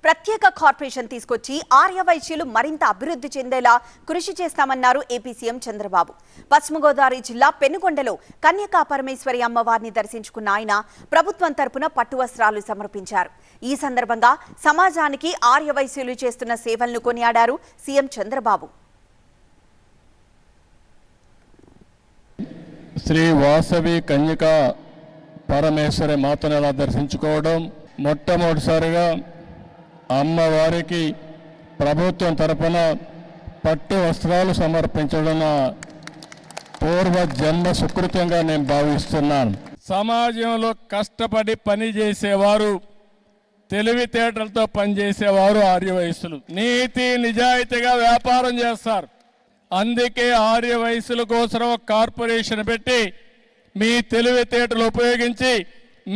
ప్రత్యేక కార్పొరేషన్ తీసుకొచ్చి ఆర్యవైశ్యులు మరింత అభివృద్ధి చెందేలా కృషి చేస్తామన్నారు ఏపీ సీఎం చంద్రబాబు. పశ్చిమ గోదావరి జిల్లా పెనుగొండలో కన్యకా పరమేశ్వరి అమ్మవారిని దర్శించుకున్న ఆయన ప్రభుత్వం తరపున పట్టు వస్త్రాలు సమర్పించారు. ఈ సందర్భంగా సమాజానికి ఆర్యవైశ్యులు చేస్తున్న సేవలను కొనియాడారు సీఎం చంద్రబాబు. శ్రీ వాసవి కన్యకా పరమేశ్వరి మాతను ఎలా దర్శించుకోవడం, మొట్టమొదటిసారిగా అమ్మవారికి ప్రభుత్వం తరపున పట్టు వస్త్రాలు సమర్పించడం పూర్వ జన్మ సుకృతంగా నేను భావిస్తున్నాను. సమాజంలో కష్టపడి పనిచేసేవారు, తెలివితేటలతో పనిచేసేవారు ఆర్యవైశ్యులు. నీతి నిజాయితీగా వ్యాపారం చేస్తారు. అందుకే ఆర్యవైశ్యుల కోసం కార్పొరేషన్ పెట్టి మీ తెలివితేటలు ఉపయోగించి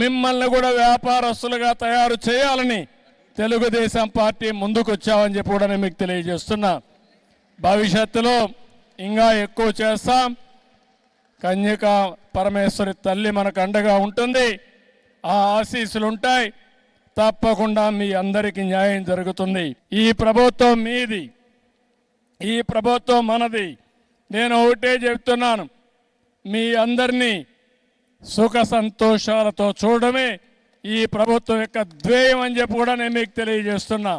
మిమ్మల్ని కూడా వ్యాపారస్తులుగా తయారు చేయాలని తెలుగుదేశం పార్టీ ముందుకు వచ్చామని చెప్పి కూడా నేను మీకు తెలియజేస్తున్నా. భవిష్యత్తులో ఇంకా ఎక్కువ చేస్తాం. కన్యకా పరమేశ్వరి తల్లి మనకు అండగా ఉంటుంది. ఆ ఆశీస్సులు ఉంటాయి. తప్పకుండా మీ అందరికీ న్యాయం జరుగుతుంది. ఈ ప్రభుత్వం మీది, ఈ ప్రభుత్వం మనది. నేను ఒకటే చెప్తున్నాను, మీ అందరినీ సుఖ సంతోషాలతో చూడడమే ఈ ప్రభుత్వం యొక్క ధ్యేయం అని చెప్పి కూడా నేను మీకు తెలియజేస్తున్నా.